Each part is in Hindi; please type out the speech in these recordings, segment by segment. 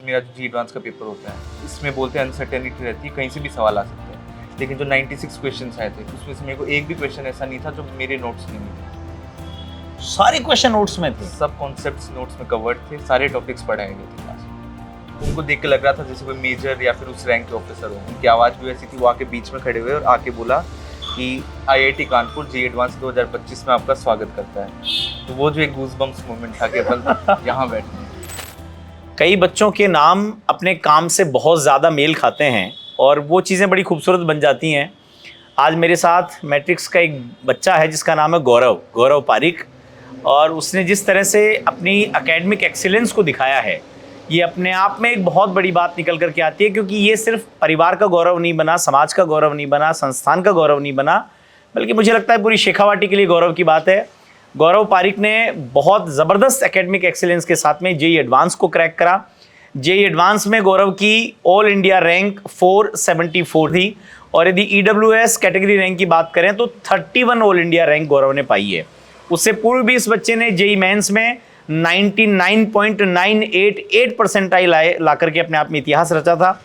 मेरा जो जी एडवांस का पेपर होता है, इसमें बोलते हैं अनसर्टेनिटी रहती है, कहीं से भी सवाल आ सकते हैं। लेकिन जो 96 क्वेश्चंस आए थे उसमें से मेरे को एक भी क्वेश्चन ऐसा नहीं था जो मेरे नोट्स में नहीं थे। सारे क्वेश्चन नोट्स में थे, सब कॉन्सेप्ट्स नोट्स में कवर्ड थे, सारे टॉपिक्स पढ़ाए गए थे क्लास में। उनको देख के लग रहा था जैसे कोई मेजर या फिर उस रैंक के ऑफिसर हो। उनकी आवाज़ भी वैसी थी, वो आके बीच में खड़े हुए और आके बोला कि IIT कानपुर जी एडवांस 2025 में आपका स्वागत करता है। तो वो जो एक गूज़बम्प्स मोमेंट था कि अपन यहाँ बैठे हैं। कई बच्चों के नाम अपने काम से बहुत ज़्यादा मेल खाते हैं और वो चीज़ें बड़ी खूबसूरत बन जाती हैं। आज मेरे साथ मैट्रिक्स का एक बच्चा है जिसका नाम है गौरव पारिक, और उसने जिस तरह से अपनी एकेडमिक एक्सीलेंस को दिखाया है, ये अपने आप में एक बहुत बड़ी बात निकल कर के आती है, क्योंकि ये सिर्फ परिवार का गौरव नहीं बना, समाज का गौरव नहीं बना, संस्थान का गौरव नहीं बना, बल्कि मुझे लगता है पूरी शेखावाटी के लिए गौरव की बात है। गौरव पारिक ने बहुत ज़बरदस्त एकेडमिक एक्सीलेंस के साथ में जेईई एडवांस को क्रैक करा। जेईई एडवांस में गौरव की ऑल इंडिया रैंक 474 थी, और यदि EWS कैटेगरी रैंक की बात करें तो 31 ऑल इंडिया रैंक गौरव ने पाई है। उससे पूर्व भी इस बच्चे ने जेईई मेंस में 99.988 परसेंटाइल ला करके अपने आप में इतिहास रचा था।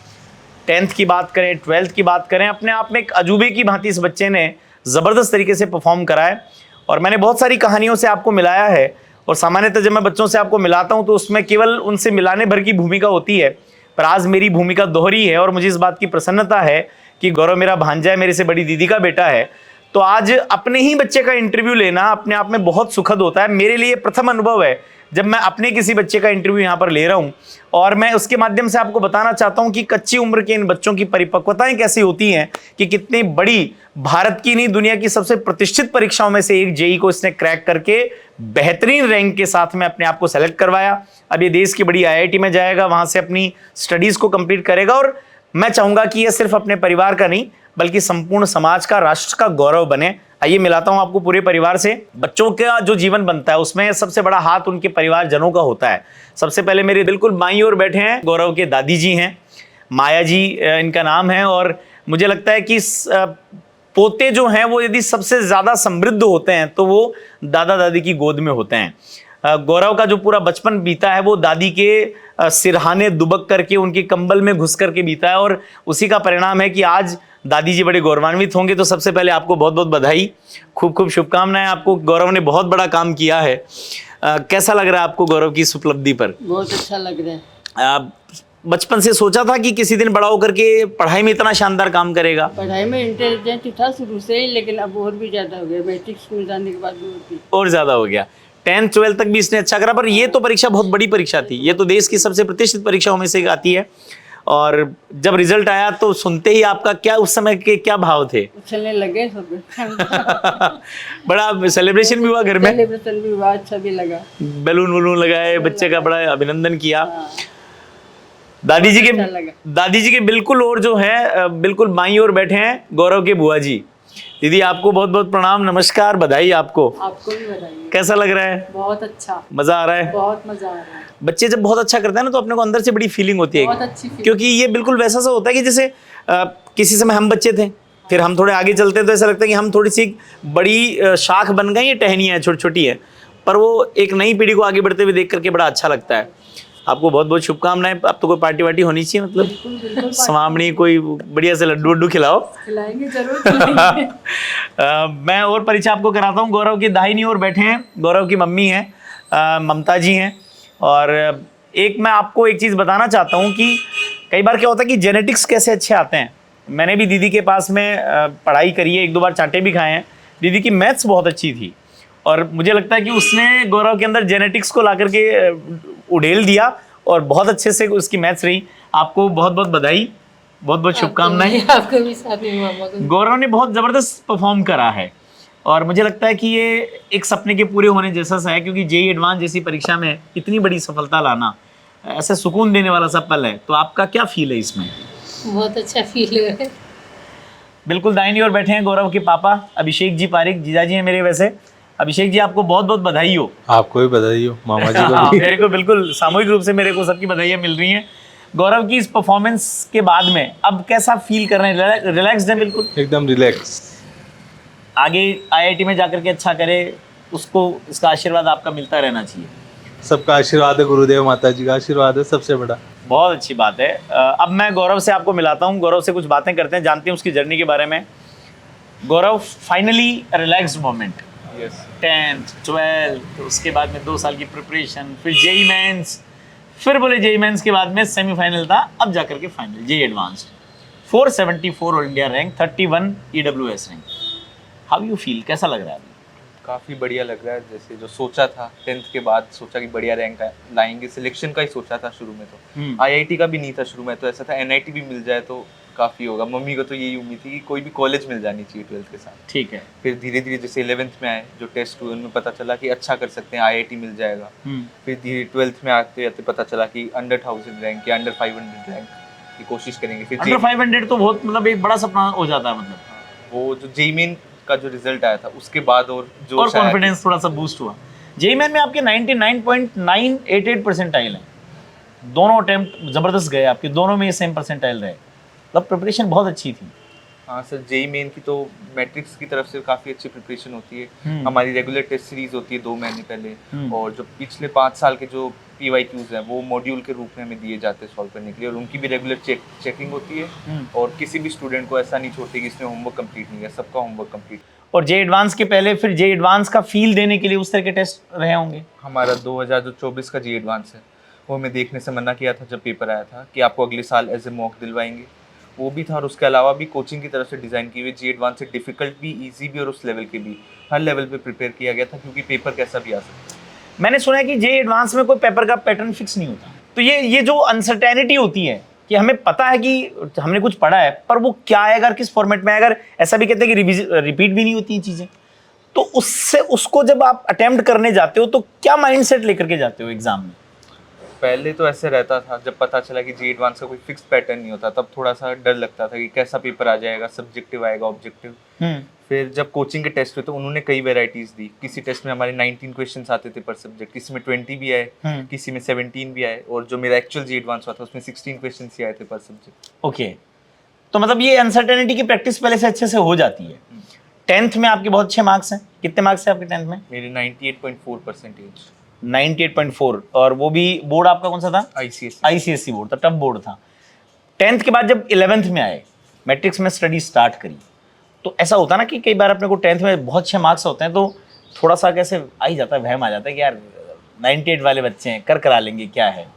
10th की बात करें, 12th की बात करें, अपने आप में एक अजूबे की भांति इस बच्चे ने ज़बरदस्त तरीके से परफॉर्म करा है। और मैंने बहुत सारी कहानियों से आपको मिलाया है, और सामान्यतः जब मैं बच्चों से आपको मिलाता हूं तो उसमें केवल उनसे मिलाने भर की भूमिका होती है, पर आज मेरी भूमिका दोहरी है। और मुझे इस बात की प्रसन्नता है कि गौरव मेरा भांजा है, मेरे से बड़ी दीदी का बेटा है, तो आज अपने ही बच्चे का इंटरव्यू लेना अपने आप में बहुत सुखद होता है। मेरे लिए प्रथम अनुभव है जब मैं अपने किसी बच्चे का इंटरव्यू यहाँ पर ले रहा हूँ, और मैं उसके माध्यम से आपको बताना चाहता हूँ कि कच्ची उम्र के इन बच्चों की परिपक्वताएं कैसी होती हैं, कि कितनी बड़ी भारत की नहीं दुनिया की सबसे प्रतिष्ठित परीक्षाओं में से एक जेईई को इसने क्रैक करके बेहतरीन रैंक के साथ में अपने आप को सेलेक्ट करवाया। अब ये देश की बड़ी IIT में जाएगा, वहाँ से अपनी स्टडीज़ को कंप्लीट करेगा, और मैं चाहूँगा कि यह सिर्फ अपने परिवार का नहीं बल्कि संपूर्ण समाज का, राष्ट्र का गौरव बने। आइए मिलाता हूं आपको पूरे परिवार से। बच्चों का जो जीवन बनता है उसमें सबसे बड़ा हाथ उनके परिवारजनों का होता है। सबसे पहले मेरे बिल्कुल बाईं ओर बैठे हैं गौरव के दादी जी हैं, माया जी इनका नाम है, और मुझे लगता है कि पोते जो हैं वो यदि सबसे ज़्यादा समृद्ध होते हैं तो वो दादा दादी की गोद में होते हैं। गौरव का जो पूरा बचपन बीता है वो दादी के सिरहाने दुबक करके, उनके कंबल में घुस करके बीता है, और उसी का परिणाम है कि आज दादी जी बड़े गौरवान्वित होंगे। तो सबसे पहले आपको बहुत बहुत बधाई, खूब खूब शुभकामनाएं आपको। गौरव ने बहुत बड़ा काम किया है। कैसा लग रहा है आपको गौरव की इस उपलब्धि पर? बहुत अच्छा लग रहा है। बचपन से सोचा था कि किसी दिन बड़ा होकर के पढ़ाई में इतना शानदार काम करेगा? पढ़ाई में इंटेलिजेंट था शुरू से ही, लेकिन अब और भी ज़्यादा हो गया। मैट्रिक्स में जाने के बाद और ज़्यादा हो गया। 10th 12th तक भी इसने अच्छा करा, पर ये तो परीक्षा बहुत बड़ी परीक्षा थी। ये तो देश की सबसे प्रतिष्ठित परीक्षाओं में से आती है, और जब रिजल्ट आया तो सुनते ही आपका क्या उस समय के क्या भाव थे? उछलने लगे सब। बड़ा सेलिब्रेशन भी हुआ घर में? सेलिब्रेशन भी हुआ, अच्छा भी लगा। बैलून वलून लगाए, बच्चे का बड़ा अभिनंदन किया। दादी जी के बिल्कुल और जो है बिल्कुल बाईं ओर बैठे हैं गौरव के बुआ जी। दीदी आपको बहुत बहुत प्रणाम, नमस्कार, बधाई आपको। आपको भी बधाई। कैसा लग रहा है? बहुत अच्छा। मजा आ रहा है? बहुत मजा आ रहा है। बच्चे जब बहुत अच्छा करते हैं ना तो अपने को अंदर से बड़ी फीलिंग होती है, बहुत अच्छी फीलिंग। क्योंकि ये बिल्कुल वैसा सा होता है कि जैसे किसी समय हम बच्चे थे, फिर हम थोड़े आगे चलते हैं तो ऐसा लगता है कि हम थोड़ी सी बड़ी शाख बन गए, ये टहनियाँ छोटी छोटी है, पर वो एक नई पीढ़ी को आगे बढ़ते हुए देख करके बड़ा अच्छा लगता है। आपको बहुत बहुत शुभकामनाएं। अब तो कोई पार्टी वार्टी होनी चाहिए, मतलब स्वामणी कोई बढ़िया से लड्डू वड्डू खिलाओ। खिलाएंगे जरूर खिलाएंगे। मैं और परिचय आपको कराता हूँ। गौरव की दाहिनी ओर बैठे हैं गौरव की मम्मी हैं, ममता जी हैं। और एक मैं आपको एक चीज़ बताना चाहता हूँ कि कई बार क्या होता है कि जेनेटिक्स कैसे अच्छे आते हैं। मैंने भी दीदी के पास में पढ़ाई करी है, 1-2 बार चांटे भी खाए हैं। दीदी की मैथ्स बहुत अच्छी थी, और मुझे लगता है कि उसने गौरव के अंदर जेनेटिक्स को ला करके उड़ेल दिया, और बहुत अच्छे से उसकी मैथ्स रही। आपको बहुत बहुत बधाई, बहुत बहुत शुभकामनाएं। आपको भी साथ में मामा को। गौरव ने बहुत ज़बरदस्त परफॉर्म करा है, और मुझे लगता है कि ये एक सपने के पूरे होने जैसा सा है, क्योंकि जेईई एडवांस जैसी परीक्षा में इतनी बड़ी सफलता लाना ऐसे सुकून देने वाला सा पल है। तो आपका क्या फील है इसमें? बहुत अच्छा फील हो रहा है। बिल्कुल दाहिनी ओर बैठे हैं गौरव के पापा अभिषेक जी पारिक, जीजा जी हैं मेरे। वैसे अभिषेक जी आपको बहुत बहुत बधाई हो। आपको भी बधाई हो, मामा जी को भी। मेरे को बिल्कुल सामूहिक रूप से मेरे को सबकी बधाइयाँ मिल रही हैं। गौरव की इस परफॉर्मेंस के बाद में अब कैसा फील कर रहे हैं? रिलैक्स्ड है? बिल्कुल एकदम रिलैक्स। आगे IIT में जाकर के अच्छा करे, उसको इसका आशीर्वाद आपका मिलता रहना चाहिए। सबका आशीर्वाद है, गुरुदेव माता जी का आशीर्वाद है सबसे बड़ा। बहुत अच्छी बात है। अब मैं गौरव से आपको मिलाता हूँ, गौरव से कुछ बातें करते हैं, जानते हैं उसकी जर्नी के बारे में। Gaurav, finally relaxed moment, yes 10th 12th, उसके बाद में 2 साल की प्रिपरेशन, फिर जेई मेंस, फिर बोले जेई मेंस के बाद में सेमीफाइनल था, अब जाकर के final JEE advanced, 474 all India rank, 31 EWS rank. How you feel, कैसा लग रहा है अभी? काफ़ी बढ़िया लग रहा है। जैसे जो सोचा था 10th के बाद, सोचा कि बढ़िया रैंक लाएंगे, सिलेक्शन का ही सोचा था शुरू में। तो आईआईटी का भी नहीं था शुरू में, तो ऐसा था एनआईटी भी मिल जाए तो काफ़ी होगा। मम्मी को तो यही उम्मीद थी कि कोई भी कॉलेज मिल जानी चाहिए 12th के साथ। ठीक है। फिर धीरे धीरे जैसे 11th में आए, जो टेस्ट हुए उनमें पता चला कि अच्छा कर सकते हैं, आईआईटी मिल जाएगा। फिर धीरे 12th में आते आते पता चला कि अंडर 1000 रैंक या अंडर 500 रैंक की कोशिश करेंगे। फिर अंडर 500 तो बहुत मतलब एक बड़ा सपना हो जाता है, मतलब वो जो जेई मेन का जो रिजल्ट आया था उसके बाद और जो और कॉन्फिडेंस थोड़ा सा बूस्ट हुआ। जेई मेन में आपके 99.988 परसेंटाइल है, दोनों अटेम्प्ट जबरदस्त गए आपके, दोनों में सेम परसेंटाइल रहे, मतलब प्रिपरेशन बहुत अच्छी थी। हाँ सर, जेई मेन की तो मैट्रिक्स की तरफ से काफ़ी अच्छी प्रिपरेशन होती है। हमारी रेगुलर टेस्ट सीरीज होती है 2 महीने पहले, और जो पिछले 5 साल के जो PYQs हैं वो मॉड्यूल के रूप में हमें दिए जाते हैं सॉल्व करने के लिए, और उनकी भी रेगुलर चेकिंग होती है। और किसी भी स्टूडेंट को ऐसा नहीं छोड़ती कि इसने होमवर्क कंप्लीट नहीं किया, सबका होमवर्क कंप्लीट। और जेई एडवांस के पहले फिर जेई एडवांस का फील देने के लिए उस तरह के टेस्ट रहे होंगे? हमारा 2024 का जेई एडवांस है, वो हमें देखने से मना किया था जब पेपर आया था कि आपको अगले साल एज ए मॉक दिलवाएंगे, वो भी था। और उसके अलावा भी कोचिंग की तरफ से डिज़ाइन की हुई जेई एडवांस से डिफिकल्ट भी, इजी भी, और उस लेवल के भी, हर लेवल पे प्रिपेयर किया गया था, क्योंकि पेपर कैसा भी आ सकता है। मैंने सुना है कि जेई एडवांस में कोई पेपर का पैटर्न फिक्स नहीं होता, तो ये जो अनसर्टेनिटी होती है कि हमें पता है कि हमने कुछ पढ़ा है पर वो क्या आएगा, किस फॉर्मेट में, अगर ऐसा भी कहते हैं कि रिपीट भी नहीं होती चीज़ें, तो उससे उसको जब आप अटेम्प्ट करने जाते हो तो क्या माइंडसेट लेकर के जाते हो एग्जाम में? पहले तो ऐसे रहता था, जब पता चला कि जेई एडवांस का कोई फिक्स पैटर्न नहीं होता तब थोड़ा सा डर लगता था कि कैसा पेपर आ जाएगा, सब्जेक्टिव आएगा, ऑब्जेक्टिव। फिर जब कोचिंग के टेस्ट हुए तो उन्होंने कई वेराइटीज दी। किसी टेस्ट में हमारे 19 क्वेश्चंस आते थे पर सब्जेक्ट, किसी में 20 भी आए, किसी में 17 भी आए, और जो मेरा एक्चुअल जेई एडवांस हुआ था उसमें 16 क्वेश्चंस ही आए थे पर सब्जेक्ट। ओके, तो मतलब ये अनसर्टेनिटी की प्रैक्टिस पहले से अच्छे से हो जाती है। 10th में आपके बहुत अच्छे मार्क्स हैं, कितने मार्क्स हैं आपके 10th में? मेरे 98.4%। 98.4, और वो भी बोर्ड आपका कौन सा था? ICSE बोर्ड था, टफ बोर्ड था। 10th के बाद जब 11th में आए, मैट्रिक्स में स्टडी स्टार्ट करी, तो ऐसा होता ना कि कई बार अपने को 10th में बहुत अच्छे मार्क्स होते हैं तो थोड़ा सा कैसे आ ही जाता है, वहम आ जाता है कि यार 98 वाले बच्चे हैं, करा लेंगे, क्या है।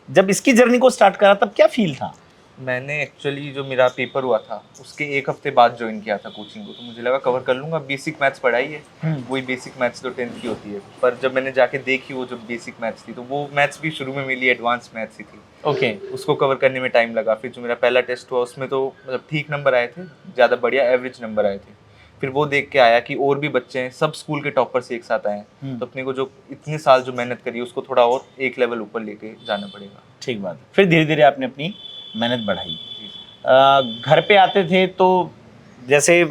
जब इसकी जर्नी को स्टार्ट करा तब क्या फील था? मैंने एक्चुअली जो मेरा पेपर हुआ था उसके 1 हफ्ते बाद ज्वाइन किया था कोचिंग को, तो मुझे लगा कवर कर लूँगा, बेसिक मैथ्स पढ़ाई है, वही बेसिक मैथ्स तो 10th की होती है। पर जब मैंने जाके देखी वो जो बेसिक मैथ्स थी, तो वो मैथ्स भी शुरू में मेरी एडवांस मैथ्स ही थी। ओके, उसको कवर करने में टाइम लगा। फिर जो मेरा पहला टेस्ट हुआ उसमें तो मतलब ठीक नंबर आए थे, ज़्यादा बढ़िया एवरेज नंबर आए थे। फिर वो देख के आया कि और भी बच्चे हैं, सब स्कूल के टॉपर से एक साथ आए हैं, तो अपने को जो इतने साल जो मेहनत करी उसको थोड़ा और एक लेवल ऊपर लेके जाना पड़ेगा। ठीक बात है। फिर धीरे धीरे आपने अपनी मेहनत बढ़ाई। घर पे आते थे तो जैसे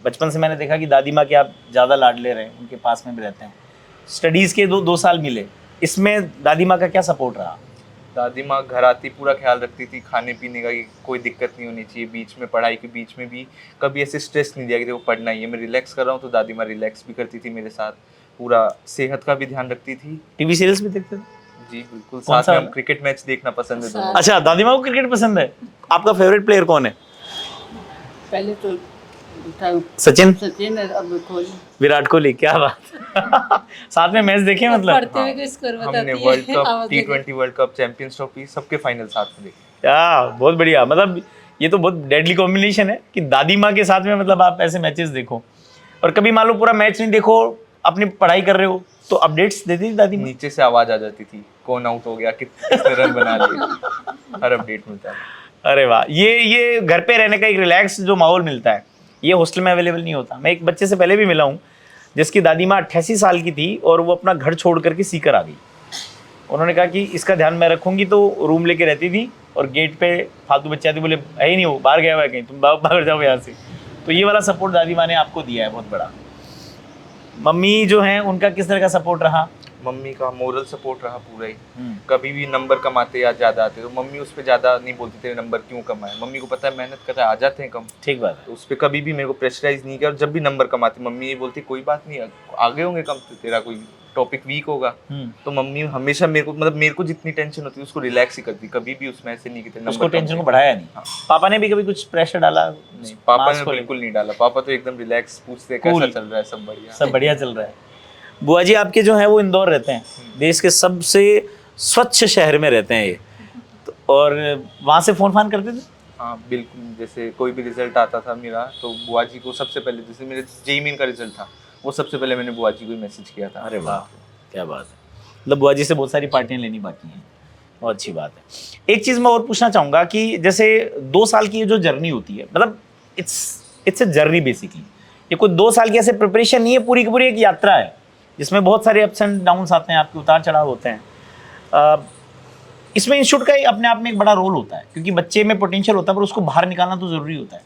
बचपन से मैंने देखा कि दादी माँ के आप ज़्यादा लाडले रहे, उनके पास में भी रहते हैं। स्टडीज़ के दो साल मिले, इसमें दादी माँ का क्या सपोर्ट रहा? दादी माँ घर आती पूरा ख्याल रखती थी, खाने पीने का कि कोई दिक्कत नहीं होनी चाहिए, बीच में पढ़ाई के बीच में भी कभी ऐसे स्ट्रेस नहीं दिया कि देखो पढ़ना ही है, मैं रिलैक्स कर रहा हूँ, तो दादी माँ रिलैक्स भी करती थी मेरे साथ, पूरा सेहत का भी ध्यान रखती थी। टीवी सीरियल्स भी देखते थे? जी बिल्कुल, साथ में हम क्रिकेट मैच देखना पसंद है दोनों। अच्छा, दादी माँ को क्रिकेट पसंद है। आपका फेवरेट प्लेयर कौन है? पहले तो था सचिन, अब कोहली, विराट कोहली। क्या बात साथ में मैच देखे मतलब? पढ़ते हुए स्कोर बताती हमने है। World cup, T20 world cup, champions trophy सबके फाइनल साथ में देखे। क्या बहुत बढ़िया, मतलब ये तो बहुत डेडली कॉम्बिनेशन है कि दादी माँ के साथ में मतलब आप ऐसे मैचेस देखो। और कभी मान लो पूरा मैच नहीं देखो, अपनी पढ़ाई कर रहे हो, तो अपडेट्स देती थी दादी माँ? नीचे से आवाज आ जाती थी, कौन आउट हो गया, कितने रन बना लिए, हर अपडेट मिलता है। अरे वाह, ये घर पे रहने का एक रिलैक्स जो माहौल मिलता है, ये हॉस्टल में अवेलेबल नहीं होता। मैं एक बच्चे से पहले भी मिला हूँ जिसकी दादी माँ 88 साल की थी और वो अपना घर छोड़ करके सीकर आ गई। उन्होंने कहा कि इसका ध्यान मैं रखूंगी, तो रूम लेके रहती थी और गेट पे फालतू बच्चे आते, बोले है ही नहीं, हो बाहर गया हुआ है कहीं, तुम बाहर जाओ यहाँ से। तो ये वाला सपोर्ट दादी माँ ने आपको दिया है बहुत बड़ा। मम्मी जो हैं उनका किस तरह का सपोर्ट रहा? मम्मी का मोरल सपोर्ट रहा पूरा ही। कभी भी नंबर कम आते या ज़्यादा आते तो मम्मी उस पर ज़्यादा नहीं बोलती थे नंबर क्यों कम आए, मम्मी को पता है मेहनत कर रहा है, आ जाते हैं कम। ठीक बात है। तो उस पर कभी भी मेरे को प्रेशराइज नहीं किया, और जब भी नंबर कम आते मम्मी ये बोलती कोई बात नहीं, आगे होंगे कम, तो तेरा कोई टॉपिक वीक होगा तो मम्मी हमेशा मेरे को जितनी टेंशन होती है उसको रिलैक्स ही करती, कभी भी उसमें ऐसे नहीं कि उसको टेंशन को बढ़ाया नहीं। पापा ने भी कभी कुछ प्रेशर डाला? नहीं, पापा मार्क्स ने को बिल्कुल नहीं डाला। पापा तो एकदम रिलैक्स पूछते कैसा Cool. चल रहा है, सब बढ़िया। सब बढ़िया चल रहा है। बुआ जी आपके जो है वो इंदौर रहते हैं, देश के सबसे स्वच्छ शहर में रहते हैं ये, तो और वहाँ से फोन फान करते थे? हाँ बिल्कुल, जैसे कोई भी रिजल्ट आता था मेरा तो बुआ जी को सबसे पहले, जैसे मेरे जेईई मेन का रिजल्ट था वो सबसे पहले मैंने बुआ जी को ही मैसेज किया था। अरे वाह, क्या बात है। मतलब बुआ जी से बहुत सारी पार्टियां लेनी बाकी हैं, बहुत अच्छी बात है। एक चीज़ मैं और पूछना चाहूँगा कि जैसे 2 साल की ये जो जर्नी होती है, मतलब इट्स अ जर्नी बेसिकली, ये कोई 2 साल की ऐसे प्रिपरेशन नहीं है, पूरी की पूरी एक यात्रा है जिसमें बहुत सारे अप्स एंड डाउन्स आते हैं, आपके उतार चढ़ाव होते हैं। इसमें इंस्टीट्यूट का अपने आप में एक बड़ा रोल होता है, क्योंकि बच्चे में पोटेंशियल होता है पर उसको बाहर निकालना तो ज़रूरी होता है।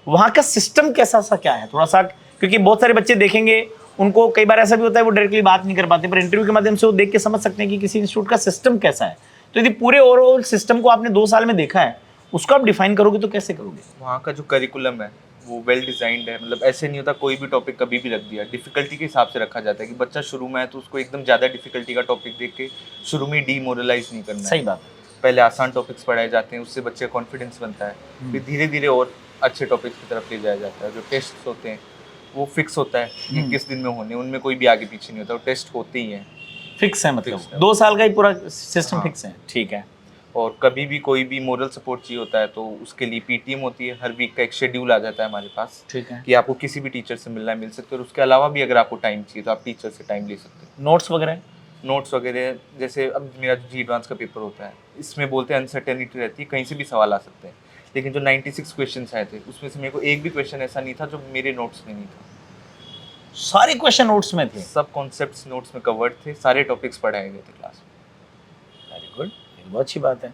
वहाँ का सिस्टम कैसा सा क्या है थोड़ा सा, क्योंकि बहुत सारे बच्चे देखेंगे, उनको कई बार ऐसा भी होता है वो डायरेक्टली बात नहीं कर पाते, पर इंटरव्यू के माध्यम से वो देख के समझ सकते हैं कि किसी इंस्टीट्यूट का सिस्टम कैसा है। तो यदि पूरे ओवरऑल सिस्टम को आपने 2 साल में देखा है, उसको आप डिफाइन करोगे तो कैसे करोगे? वहाँ का जो करिकुलम है वो वेल डिजाइंड है, मतलब ऐसे नहीं होता कोई भी टॉपिक कभी भी रख दिया, डिफिकल्टी के हिसाब से रखा जाता है कि बच्चा शुरू में है तो उसको एकदम ज़्यादा डिफिकल्टी का टॉपिक देख के शुरू में डीमोरलाइज नहीं करना है। सही बात है। पहले आसान टॉपिक्स पढ़ाए जाते हैं, उससे बच्चे का कॉन्फिडेंस बनता है, फिर धीरे धीरे और अच्छे टॉपिक्स की तरफ ले जाया जाता है। जो टेस्ट होते हैं वो फिक्स होता है कि किस दिन में होने, उनमें कोई भी आगे पीछे नहीं होता, वो टेस्ट होते ही हैं, फिक्स है, मतलब Fix है। 2 साल का ही पूरा सिस्टम हाँ। फिक्स है। ठीक है। और कभी भी कोई भी मोरल सपोर्ट चाहिए होता है तो उसके लिए पीटीएम होती है, हर वीक का एक शेड्यूल आ जाता है हमारे पास ठीक है। कि आपको किसी भी टीचर से मिलना है मिल सकते हो, और उसके अलावा भी अगर आपको टाइम चाहिए तो आप टीचर से टाइम ले सकते हो। नोट्स वगैरह? नोट्स वगैरह जैसे अब मेरा जी एडवांस का पेपर होता है, इसमें बोलते हैं अनसर्टेनिटी रहती है, कहीं से भी सवाल आ सकते हैं, लेकिन जो 96 क्वेश्चंस आए थे उसमें से मेरे को एक भी क्वेश्चन ऐसा नहीं था जो मेरे नोट्स में नहीं था। सारे क्वेश्चन नोट्स में थे? सब कॉन्सेप्ट्स नोट्स में कवर्ड थे, सारे टॉपिक्स पढ़ाए गए थे क्लास में। वेरी गुड, बहुत अच्छी बात है।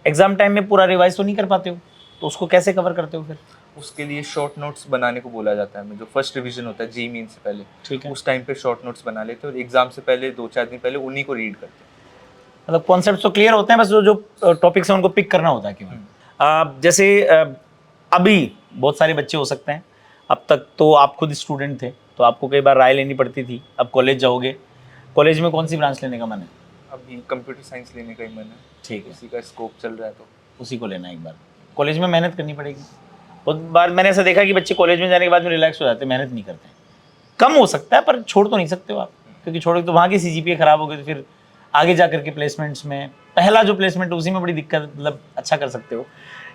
एग्जाम टाइम में पूरा रिवाइज तो नहीं कर पाते हो, तो उसको कैसे कवर करते हो फिर? उसके लिए शॉर्ट नोट्स बनाने को बोला जाता है हमें, जो फर्स्ट रिवीजन होता है जेईई मेन से पहले, ठीक है। उस टाइम पे शॉर्ट नोट्स बना लेते हैं और एग्जाम से पहले 2-4 दिन पहले उन्हीं को रीड करते हैं। मतलब कॉन्सेप्ट तो क्लियर होते हैं, बस जो टॉपिक्स हैं उनको पिक करना होता है केवल। जैसे अभी बहुत सारे बच्चे हो सकते हैं, अब तक तो आप खुद स्टूडेंट थे तो आपको कई बार राय लेनी पड़ती थी, अब कॉलेज जाओगे, कॉलेज में कौन सी ब्रांच लेने का मन है? अभी कंप्यूटर साइंस लेने का ही मन है, ठीक है, उसी का स्कोप चल रहा है तो उसी को लेना है। एक बार कॉलेज में मेहनत करनी पड़ेगी। बहुत बार मैंने ऐसा देखा कि बच्चे कॉलेज में जाने के बाद में रिलैक्स हो जाते हैं, मेहनत नहीं करते। कम हो सकता है पर छोड़ तो नहीं सकते हो आप, क्योंकि छोड़ोगे तो वहाँ की सीजीपीए खराब हो गई तो फिर आगे जा करके प्लेसमेंट्स में, पहला जो प्लेसमेंट उसी में बड़ी दिक्कत, मतलब अच्छा कर सकते हो।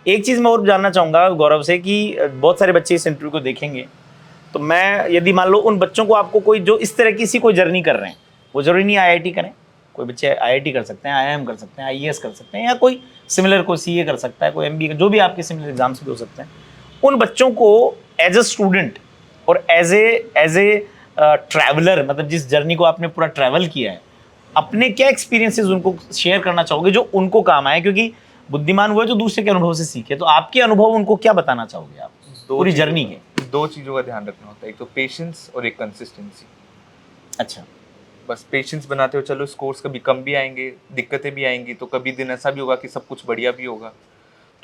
एक चीज़ मैं और जानना चाहूँगा गौरव से कि बहुत सारे बच्चे इस इंटरव्यू को देखेंगे, तो मैं यदि मान लो उन बच्चों को आपको कोई जो इस तरह की सी कोई जर्नी कर रहे हैं, वो जरूरी नहीं आईआईटी करें, कोई बच्चे आईआईटी कर सकते हैं, आईआईएम कर सकते हैं, आईएएस कर सकते हैं, या कोई सिमिलर कोई सीए कर सकता है, कोई एमबीए, जो भी आपके सिमिलर एग्जाम्स भी हो सकते हैं। उन बच्चों को एज अ स्टूडेंट और एज ए ट्रैवलर, मतलब जिस जर्नी को आपने पूरा ट्रैवल किया है, अपने क्या एक्सपीरियंसेस उनको शेयर करना चाहोगे जो उनको काम आए? क्योंकि बुद्धिमान वो है जो दूसरे के अनुभव से सीखे, तो आपके अनुभव उनको क्या बताना चाहोगे आप पूरी जर्नी के? 2 चीज़ों का ध्यान रखना होता है, एक तो पेशेंस और एक कंसिस्टेंसी। अच्छा, बस पेशेंस बनाते हो चलो, स्कोर्स कभी कम भी आएंगे, दिक्कतें भी आएंगी, तो कभी दिन ऐसा भी होगा कि सब कुछ बढ़िया भी होगा।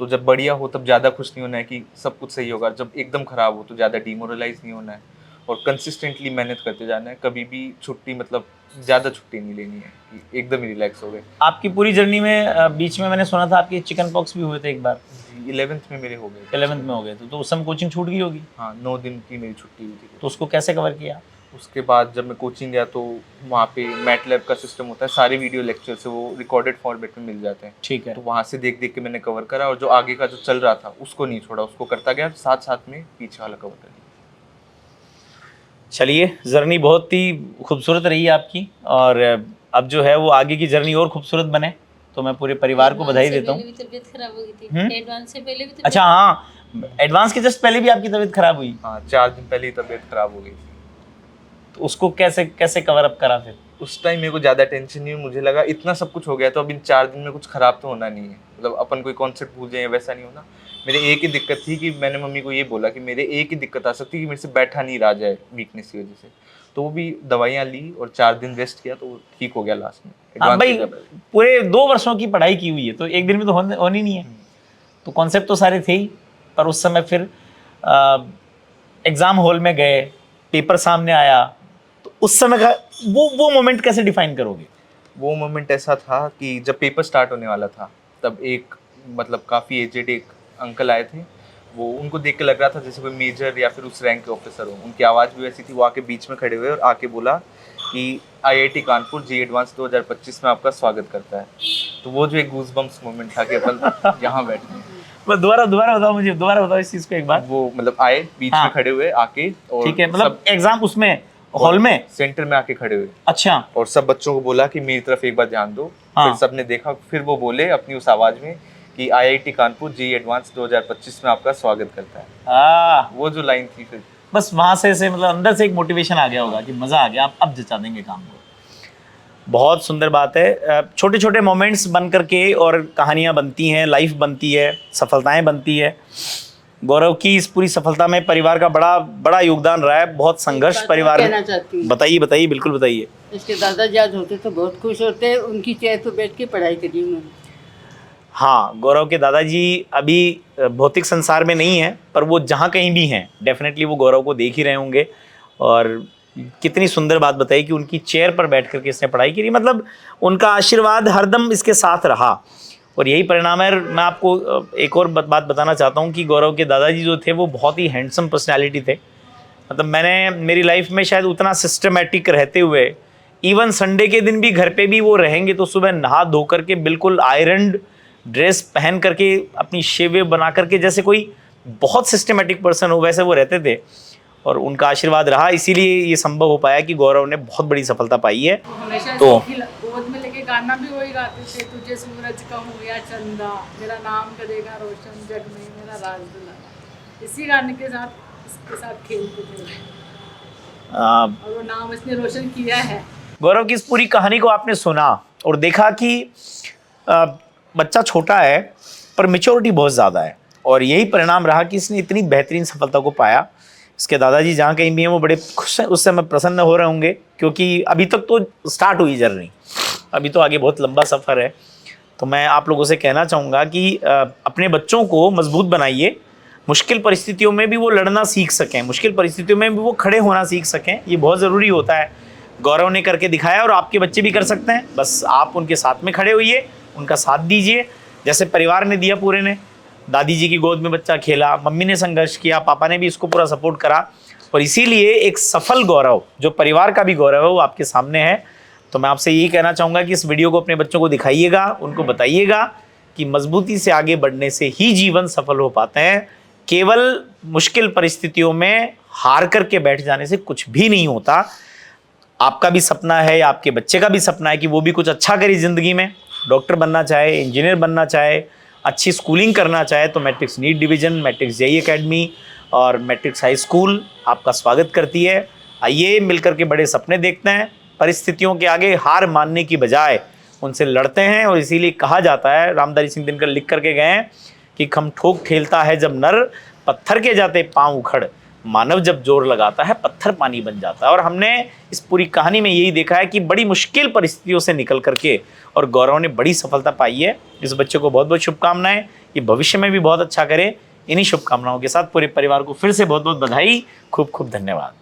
तो जब बढ़िया हो तब ज़्यादा खुश नहीं होना है कि सब कुछ सही होगा, जब एकदम ख़राब हो तो ज़्यादा डीमोरलाइज नहीं होना है, और कंसिस्टेंटली मेहनत करते जाना है। कभी भी छुट्टी, मतलब ज़्यादा छुट्टी नहीं लेनी है कि एकदम ही रिलैक्स हो गए। आपकी पूरी जर्नी में बीच में मैंने सुना था आपके चिकन पॉक्स भी हुए थे एक बार, 11th में मेरे हो गए थे। 11th में हो गए थे, तो उस समय कोचिंग छूट गई होगी, हाँ, 9 दिन की मेरी छुट्टी हुई थी। तो उसको कैसे कवर किया? उसके बाद जब मैं कोचिंग गया तो वहाँ पे मैटलैब का सिस्टम होता है, सारे वीडियो लेक्चर से वो रिकॉर्डेड फॉर्मेट में मिल जाते हैं। ठीक है, तो वहाँ से देख देख के मैंने कवर करा, और जो आगे का जो चल रहा था उसको नहीं छोड़ा, उसको करता गया, साथ साथ में पीछे वाला कवर कर लिया। चलिए, जर्नी बहुत ही खूबसूरत रही आपकी, और अब जो है वो आगे की जर्नी और खूबसूरत बने, तो मैं पूरे परिवार को बधाई देता हूँ। तबीयत खराब हो गई थी, एडवांस से पहले भी तबीयत। अच्छा, हाँ, एडवांस के जस्ट पहले भी आपकी तबीयत खराब हुई, हाँ, 4 दिन पहले ही तबीयत खराब हो गई थी। तो उसको कैसे कवर अप करा फिर? उस टाइम मेरे को ज़्यादा टेंशन नहीं हुई, मुझे लगा इतना सब कुछ हो गया तो अब इन 4 दिन में कुछ खराब तो होना नहीं है, मतलब अपन कोई कॉन्सेप्ट भूल जाए, वैसा नहीं होना। मेरे एक ही दिक्कत थी कि मैंने मम्मी को ये बोला कि मेरे एक ही दिक्कत आ सकती है कि मेरे से बैठा नहीं रहा जाए वीकनेस की वजह से, तो वो भी दवाइयाँ ली और 4 दिन रेस्ट किया तो वो ठीक हो गया लास्ट में। हाँ Advance भाई, हो गया। पूरे 2 वर्षों की पढ़ाई की हुई है तो एक दिन में तो होनी नहीं है, तो कॉन्सेप्ट तो सारे थे ही, पर उस समय फिर एग्ज़ाम हॉल में गए, पेपर सामने आया, तो उस समय का वो मोमेंट कैसे डिफाइन करोगे? वो मोमेंट ऐसा था कि जब पेपर स्टार्ट होने वाला था तब एक मतलब काफ़ी एजेड एक अंकल आए थे। वो उनको देख के लग रहा था जैसे कोई मेजर या फिर उस रैंक के ऑफिसर हो। उनकी आवाज़ भी वैसी थी, वो आके बीच में खड़े हुए और आके बोला कि IIT कानपुर जी एडवांस 2025 में आपका स्वागत करता है। तो वो जो एक गूज़बम्प्स मोमेंट था कि अपन यहाँ बैठे हैं। मैं दोबारा बताओ इस चीज को एक बार। वो मतलब आए बीच हाँ। में खड़े हुए आके और ठीक है, मतलब सब एग्जाम उसमें हॉल में? सेंटर में आके खड़े हुए अच्छा। और सब बच्चों को बोला कि मेरी तरफ एक बार ध्यान दो। हाँ। फिर सबने देखा, फिर वो बोले अपनी उस आवाज में कि IIT कानपुर जी एडवांस 2025 में आपका स्वागत करता है। वो जो लाइन थी फिर बस वहां से मतलब अंदर से एक मोटिवेशन आ गया होगा कि मजा आ गया, अब जचा देंगे काम को। बहुत सुंदर बात है। छोटे छोटे मोमेंट्स बन करके और कहानियां बनती हैं, लाइफ बनती है, सफलताएं बनती है। गौरव की इस पूरी सफलता में परिवार का बड़ा योगदान रहा है, बहुत संघर्ष परिवार कहना में। चाहती हूँ, बताइए बिल्कुल बताइए। इसके दादाजी आज होते तो बहुत खुश होते, उनकी चेयर पर बैठ के पढ़ाई करी उन्होंने। हाँ, गौरव के दादाजी अभी भौतिक संसार में नहीं है, पर वो जहाँ कहीं भी हैं डेफिनेटली वो गौरव को देख ही रहे होंगे। और कितनी सुंदर बात बताई कि उनकी चेयर पर बैठ करके इसने पढ़ाई करी, मतलब उनका आशीर्वाद हरदम इसके साथ रहा और यही परिणाम है। मैं आपको एक और बात बताना चाहता हूँ कि गौरव के दादाजी जो थे वो बहुत ही हैंडसम पर्सनैलिटी थे। मतलब मैंने मेरी लाइफ में शायद उतना सिस्टमेटिक रहते हुए, इवन संडे के दिन भी घर पे भी वो रहेंगे तो सुबह नहा धो करके बिल्कुल आयरन ड्रेस पहन करके अपनी शेवे बना करके जैसे कोई बहुत सिस्टमेटिक पर्सन हो वैसे वो रहते थे और उनका आशीर्वाद रहा, इसीलिए ये संभव हो पाया कि गौरव ने बहुत बड़ी सफलता पाई है। हमेशा तो गोद में लेके गाना भी वही गाते थे, तुझे सूरज कहूँ या चंदा, मेरा नाम करेगा रोशन जग में, मेरा राज दुलारा। इसी गाने के साथ इसके साथ खेलते थे और वो नाम इसने रोशन किया है। गौरव की इस पूरी कहानी को आपने सुना और देखा कि बच्चा छोटा है पर मैच्योरिटी बहुत ज़्यादा है और यही परिणाम रहा कि इसने इतनी बेहतरीन सफलता को पाया। इसके दादाजी जहाँ कहीं भी हैं वो बड़े खुश हैं, उस समय प्रसन्न हो रहे होंगे क्योंकि अभी तक तो स्टार्ट हुई जर्नी, अभी तो आगे बहुत लंबा सफ़र है। तो मैं आप लोगों से कहना चाहूँगा कि अपने बच्चों को मजबूत बनाइए, मुश्किल परिस्थितियों में भी वो लड़ना सीख सकें, मुश्किल परिस्थितियों में भी वो खड़े होना सीख सकें, ये बहुत ज़रूरी होता है। गौरव ने करके दिखाया और आपके बच्चे भी कर सकते हैं, बस आप उनके साथ में खड़े होइए, उनका साथ दीजिए जैसे परिवार ने दिया। पूरे ने दादी जी की गोद में बच्चा खेला, मम्मी ने संघर्ष किया, पापा ने भी इसको पूरा सपोर्ट करा और इसीलिए एक सफल गौरव जो परिवार का भी गौरव है वो आपके सामने है। तो मैं आपसे यही कहना चाहूँगा कि इस वीडियो को अपने बच्चों को दिखाइएगा, उनको बताइएगा कि मजबूती से आगे बढ़ने से ही जीवन सफल हो पाते हैं, केवल मुश्किल परिस्थितियों में हार करके बैठ जाने से कुछ भी नहीं होता। आपका भी सपना है या आपके बच्चे का भी सपना है कि वो भी कुछ अच्छा करे ज़िंदगी में, डॉक्टर बनना चाहे, इंजीनियर बनना चाहे, अच्छी स्कूलिंग करना चाहे तो Matrix NEET division, Matrix JEE academy और मैट्रिक्स हाई स्कूल आपका स्वागत करती है। आइए मिलकर के बड़े सपने देखते हैं, परिस्थितियों के आगे हार मानने की बजाय उनसे लड़ते हैं और इसीलिए कहा जाता है, रामधारी सिंह दिनकर लिख करके गए हैं कि खम ठोक ठेलता है जब नर, पत्थर के जाते पाँव उखड़, मानव जब जोर लगाता है पत्थर पानी बन जाता है। और हमने इस पूरी कहानी में यही देखा है कि बड़ी मुश्किल परिस्थितियों से निकल करके और गौरव ने बड़ी सफलता पाई है। इस बच्चे को बहुत बहुत शुभकामनाएं, ये भविष्य में भी बहुत अच्छा करे। इन्हीं शुभकामनाओं के साथ पूरे परिवार को फिर से बहुत बहुत बधाई, खूब खूब धन्यवाद।